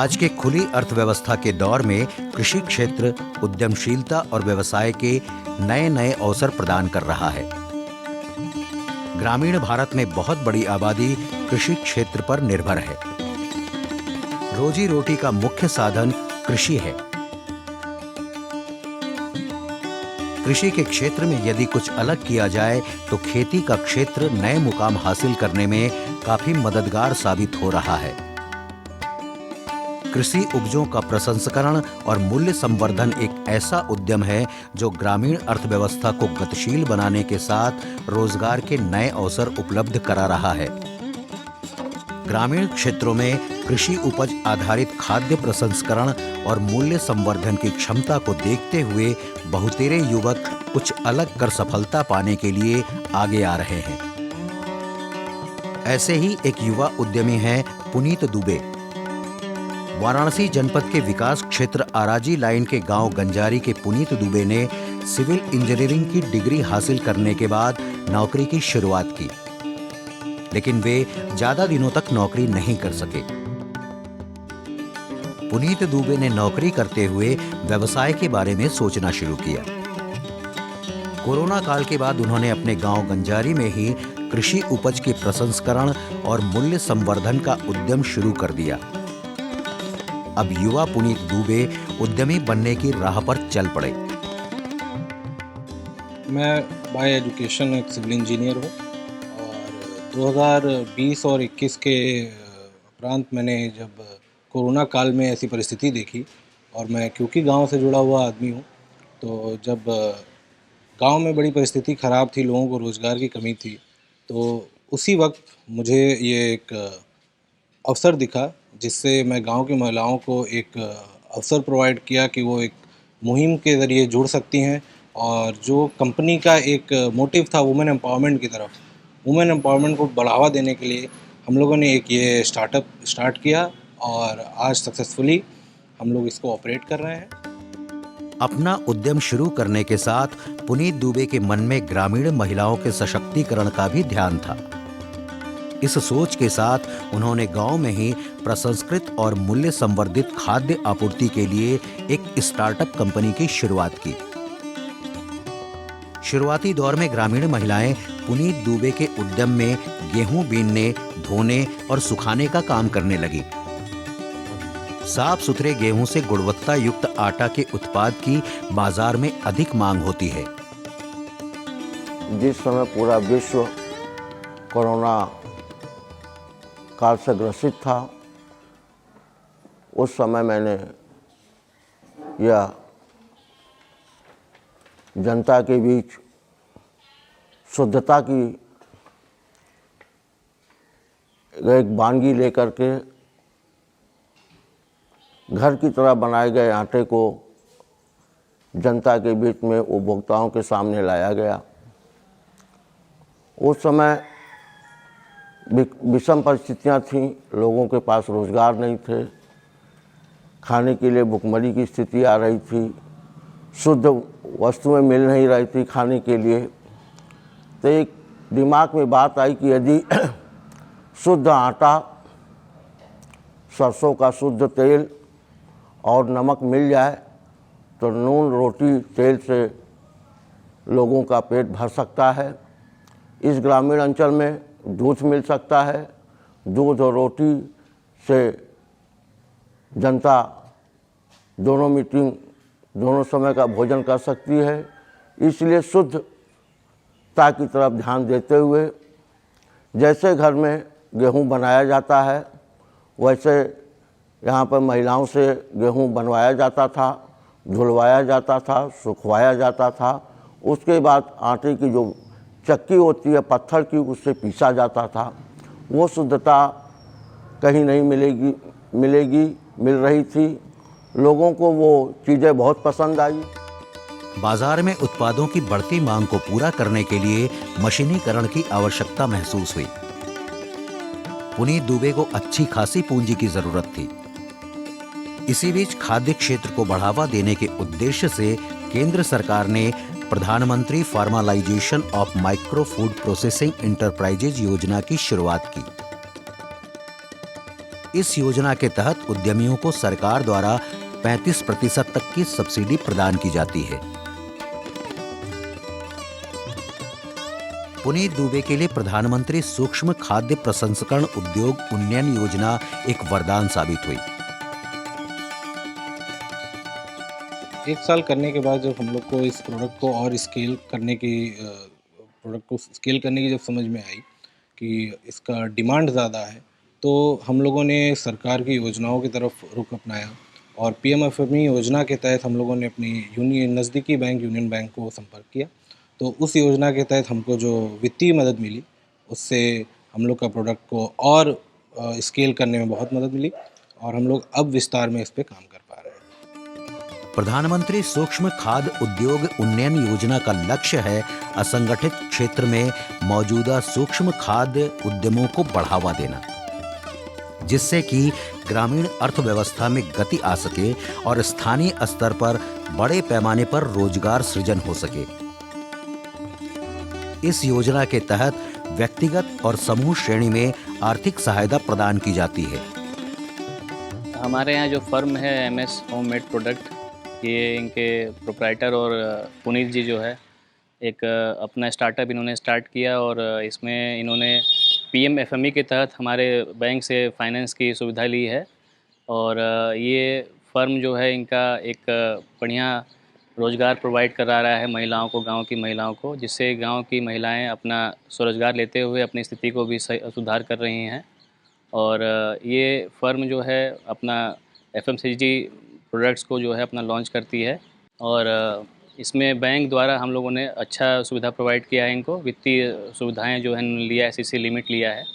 आज के खुली अर्थव्यवस्था के दौर में कृषि क्षेत्र उद्यमशीलता और व्यवसाय के नए नए अवसर प्रदान कर रहा है। ग्रामीण भारत में बहुत बड़ी आबादी कृषि क्षेत्र पर निर्भर है। रोजी रोटी का मुख्य साधन कृषि है। कृषि के क्षेत्र में यदि कुछ अलग किया जाए तो खेती का क्षेत्र नए मुकाम हासिल करने में काफी मददगार साबित हो रहा है। कृषि उपजों का प्रसंस्करण और मूल्य संवर्धन एक ऐसा उद्यम है जो ग्रामीण अर्थव्यवस्था को गतिशील बनाने के साथ रोजगार के नए अवसर उपलब्ध करा रहा है। ग्रामीण क्षेत्रों में कृषि उपज आधारित खाद्य प्रसंस्करण और मूल्य संवर्धन की क्षमता को देखते हुए बहुतेरे युवक कुछ अलग कर सफलता पाने के लिए आगे आ रहे हैं। ऐसे ही एक युवा उद्यमी हैं पुनीत दुबे। वाराणसी जनपद के विकास क्षेत्र आराजी लाइन के गांव गंजारी के पुनीत दुबे ने सिविल इंजीनियरिंग की डिग्री हासिल करने के बाद नौकरी की शुरुआत की, लेकिन वे ज्यादा दिनों तक नौकरी नहीं कर सके। पुनीत दुबे ने नौकरी करते हुए व्यवसाय के बारे में सोचना शुरू किया। कोरोना काल के बाद उन्होंने अपने गांव गंजारी में ही कृषि उपज के प्रसंस्करण और मूल्य संवर्धन का उद्यम शुरू कर दिया। अब युवा पुनीत दुबे उद्यमी बनने की राह पर चल पड़े। मैं बाय एजुकेशन एक सिविल इंजीनियर हूँ और 2020 और 21 के उपरांत मैंने जब कोरोना काल में ऐसी परिस्थिति देखी और मैं क्योंकि गांव से जुड़ा हुआ आदमी हूँ, तो जब गांव में बड़ी परिस्थिति ख़राब थी, लोगों को रोज़गार की कमी थी, तो उसी वक्त मुझे ये एक अवसर दिखा जिससे मैं गांव की महिलाओं को एक अवसर प्रोवाइड किया कि वो एक मुहिम के ज़रिए जुड़ सकती हैं। और जो कंपनी का एक मोटिव था वुमेन एम्पावरमेंट की तरफ, वुमेन एम्पावरमेंट को बढ़ावा देने के लिए हम लोगों ने एक ये स्टार्टअप स्टार्ट किया और आज सक्सेसफुली हम लोग इसको ऑपरेट कर रहे हैं। अपना उद्यम शुरू करने के साथ पुनीत दुबे के मन में ग्रामीण महिलाओं के सशक्तिकरण का भी ध्यान था। इस सोच के साथ उन्होंने गांव में ही प्रसंस्कृत और मूल्य संवर्धित खाद्य आपूर्ति के लिए एक स्टार्टअप कंपनी की शुरुआत की। शुरुआती दौर में ग्रामीण महिलाएं पुनीत दुबे के उद्यम में गेहूं बीनने, धोने और सुखाने का काम करने लगी। साफ सुथरे गेहूं से गुणवत्ता युक्त आटा के उत्पाद की बाजार में अधिक मांग होती है। जिस समय पूरा विश्व कोरोना काल से ग्रसित था, उस समय मैंने यह जनता के बीच शुद्धता की एक वानगी लेकर के घर की तरह बनाए गए आटे को जनता के बीच में उपभोक्ताओं के सामने लाया गया। उस समय विषम परिस्थितियाँ थीं, लोगों के पास रोज़गार नहीं थे, खाने के लिए भुखमरी की स्थिति आ रही थी, शुद्ध वस्तुएं मिल नहीं रही थी खाने के लिए। तो एक दिमाग में बात आई कि यदि शुद्ध आटा, सरसों का शुद्ध तेल और नमक मिल जाए तो नून रोटी तेल से लोगों का पेट भर सकता है। इस ग्रामीण अंचल में दूध मिल सकता है, दूध और रोटी से जनता दोनों समय का भोजन कर सकती है। इसलिए शुद्धता की तरफ ध्यान देते हुए जैसे घर में गेहूं बनाया जाता है वैसे यहाँ पर महिलाओं से गेहूं बनवाया जाता था, धुलवाया जाता था, सुखवाया जाता था। उसके बाद आटे की जो चक्की होती है पत्थर की, उससे पीसा जाता था। वो शुद्धता कहीं नहीं मिल रही थी। लोगों को वो चीज़ें बहुत पसंद आई। बाजार में उत्पादों की बढ़ती मांग को पूरा करने के लिए मशीनीकरण की आवश्यकता महसूस हुई। पुनीत दुबे को अच्छी खासी पूंजी की जरूरत थी। इसी बीच खाद्य क्षेत्र को बढ़ावा देने के उद्देश्य से केंद्र सरकार ने प्रधानमंत्री formalisation of micro food processing enterprises योजना की शुरुआत की। इस योजना के तहत उद्यमियों को सरकार द्वारा 35% तक की सब्सिडी प्रदान की जाती है। पुनीत दुबे के लिए प्रधानमंत्री सूक्ष्म खाद्य प्रसंस्करण उद्योग उन्नयन योजना एक वरदान साबित हुई। 1 साल करने के बाद जब हम लोग को इस प्रोडक्ट को और स्केल करने की जब समझ में आई कि इसका डिमांड ज़्यादा है, तो हम लोगों ने सरकार की योजनाओं की तरफ रुख अपनाया और पीएमएफएमई योजना के तहत हम लोगों ने अपनी नज़दीकी बैंक यूनियन बैंक को संपर्क किया। तो उस योजना के तहत हमको जो वित्तीय मदद मिली, उससे हम लोग का प्रोडक्ट को और स्केल करने में बहुत मदद मिली और हम लोग अब विस्तार में इस पे काम कर पा रहे हैं। प्रधानमंत्री सूक्ष्म खाद्य उद्योग उन्नयन योजना का लक्ष्य है असंगठित क्षेत्र में मौजूदा सूक्ष्म खाद्य उद्यमों को बढ़ावा देना, जिससे कि ग्रामीण अर्थव्यवस्था में गति आ सके और स्थानीय स्तर पर बड़े पैमाने पर रोजगार सृजन हो सके। इस योजना के तहत व्यक्तिगत और समूह श्रेणी में आर्थिक सहायता प्रदान की जाती है। हमारे यहाँ जो फर्म है MS होममेड प्रोडक्ट, ये इनके प्रोप्राइटर और पुनीत जी जो है एक अपना स्टार्टअप इन्होंने स्टार्ट किया और इसमें इन्होंने पीएमएफएमई के तहत हमारे बैंक से फाइनेंस की सुविधा ली है और ये फर्म जो है इनका एक बढ़िया रोज़गार प्रोवाइड करा रहा है महिलाओं को, गांव की महिलाओं को, जिससे गांव की महिलाएं अपना स्वरोजगार लेते हुए अपनी स्थिति को भी सुधार कर रही हैं। और ये फर्म जो है अपना FMCG प्रोडक्ट्स को जो है अपना लॉन्च करती है और इसमें बैंक द्वारा हम लोगों ने अच्छा सुविधा प्रोवाइड किया है इनको, वित्तीय सुविधाएं जो है लिया है, CC लिमिट लिया है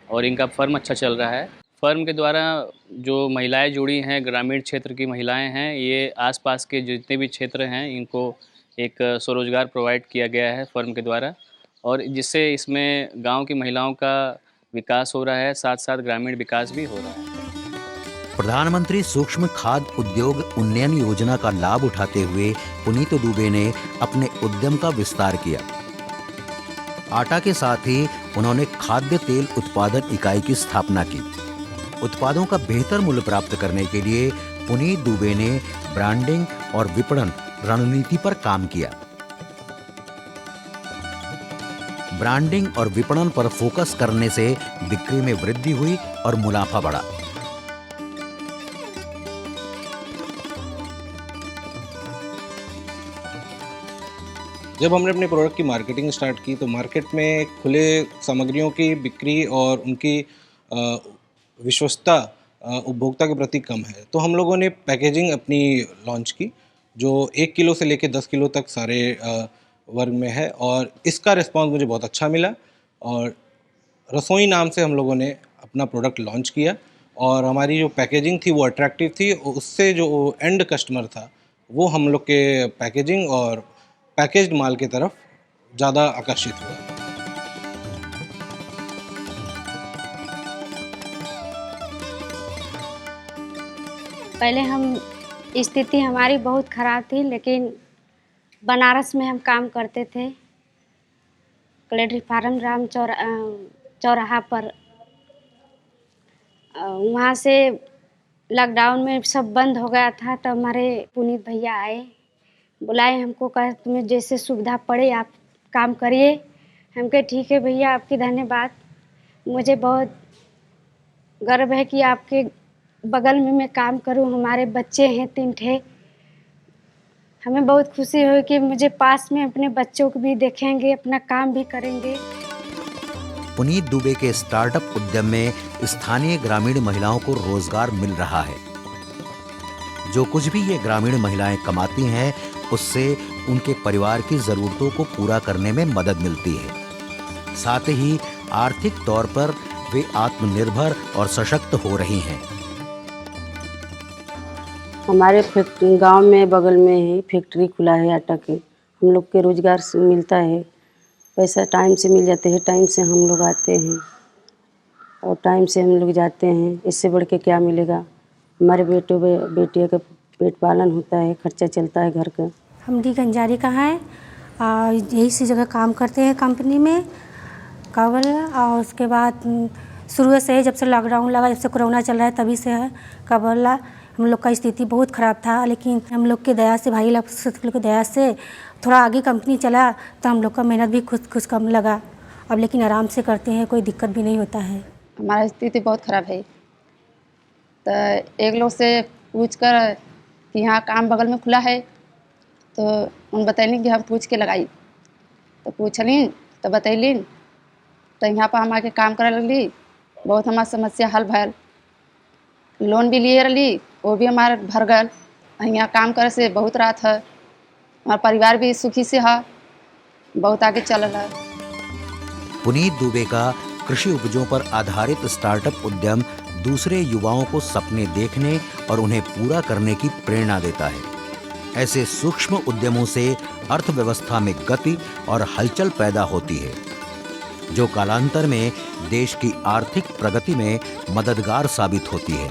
और इनका फर्म अच्छा चल रहा है। फर्म के द्वारा जो महिलाएं जुड़ी हैं, ग्रामीण क्षेत्र की महिलाएं हैं, ये आसपास के जितने भी क्षेत्र हैं इनको एक स्वरोजगार प्रोवाइड किया गया है फर्म के द्वारा और जिससे इसमें गाँव की महिलाओं का विकास हो रहा है, साथ साथ ग्रामीण विकास भी हो रहा है। प्रधानमंत्री सूक्ष्म खाद्य उद्योग उन्नयन योजना का लाभ उठाते हुए पुनीत दुबे ने अपने उद्यम का विस्तार किया। आटा के साथ ही उन्होंने खाद्य तेल उत्पादन इकाई की स्थापना की। उत्पादों का बेहतर मूल्य प्राप्त करने के लिए पुनीत दुबे ने ब्रांडिंग और विपणन रणनीति पर काम किया। ब्रांडिंग और विपणन पर फोकस करने से बिक्री में वृद्धि हुई और मुनाफा बढ़ा। जब हमने अपने प्रोडक्ट की मार्केटिंग स्टार्ट की तो मार्केट में खुले सामग्रियों की बिक्री और उनकी विश्वस्तता उपभोक्ता के प्रति कम है, तो हम लोगों ने पैकेजिंग अपनी लॉन्च की जो 1 किलो से लेकर 10 किलो तक सारे वर्ग में है और इसका रिस्पांस मुझे बहुत अच्छा मिला और रसोई नाम से हम लोगों ने अपना प्रोडक्ट लॉन्च किया और हमारी जो पैकेजिंग थी वो अट्रैक्टिव थी, उससे जो एंड कस्टमर था वो हम लोग के पैकेजिंग और पैकेज्ड माल की तरफ ज़्यादा आकर्षित हुआ। पहले स्थिति हमारी बहुत ख़राब थी, लेकिन बनारस में हम काम करते थे, कलेक्ट्री फार्म राम चौराहा पर। वहाँ से लॉकडाउन में सब बंद हो गया था, तो हमारे पुनीत भैया आए, बुलाए हमको, कहा तुम्हें जैसे सुविधा पड़े आप काम करिए। हम कहे ठीक है भैया, आपकी धन्यवाद। मुझे बहुत गर्व है कि आपके बगल में मैं काम करूं। हमारे बच्चे हैं 3 ठे, हमें बहुत खुशी हुई कि मुझे पास में अपने बच्चों को भी देखेंगे, अपना काम भी करेंगे। पुनीत दुबे के स्टार्टअप उद्यम में स्थानीय ग्रामीण महिलाओं को रोजगार मिल रहा है। जो कुछ भी ये ग्रामीण महिलाएं कमाती हैं, उससे उनके परिवार की जरूरतों को पूरा करने में मदद मिलती है। साथ ही आर्थिक तौर पर वे आत्मनिर्भर और सशक्त हो रही हैं। हमारे गांव में बगल में ही फैक्ट्री खुला है आटा की, हम लोग के रोजगार से मिलता है, पैसा टाइम से मिल जाते हैं, टाइम से हम लोग आते हैं और टाइम से हम लोग जाते हैं। इससे बढ़ के क्या मिलेगा? हमारे बेटियों का पेट पालन होता है, खर्चा चलता है घर का। हम डी गंजारी का है और यही सी जगह काम करते हैं कंपनी में कावल, और उसके बाद शुरू से है, जब से लॉकडाउन लगा, जब से कोरोना चल रहा है तभी से है। का बोला हम लोग का स्थिति बहुत ख़राब था, लेकिन हम लोग की दया से, भाई लोग की दया से थोड़ा आगे कंपनी चला तो हम लोग का मेहनत भी कुछ कम लगा। अब लेकिन आराम से करते हैं, कोई दिक्कत भी नहीं होता है। हमारा स्थिति बहुत ख़राब है, तो एक लोग से पूछ कर कि यहाँ काम बगल में खुला है, तो उन बतैलिन कि हम पूछ के लगाई, तो पूछलिन तो बतैलिन, तो यहाँ पर हम आके काम करे लगली। बहुत हमार समस्या हल भल, लोन भी लिए रही, वो भी हमारे भर गल। यहाँ काम करे से बहुत राहत है, हमारा परिवार भी सुखी से है, बहुत आगे चल रहा है। पुनीत दुबे का कृषि उपजों पर आधारित स्टार्टअप उद्यम दूसरे युवाओं को सपने देखने और उन्हें पूरा करने की प्रेरणा देता है। ऐसे सूक्ष्म उद्यमों से अर्थव्यवस्था में गति और हलचल पैदा होती है, जो कालांतर में देश की आर्थिक प्रगति में मददगार साबित होती है।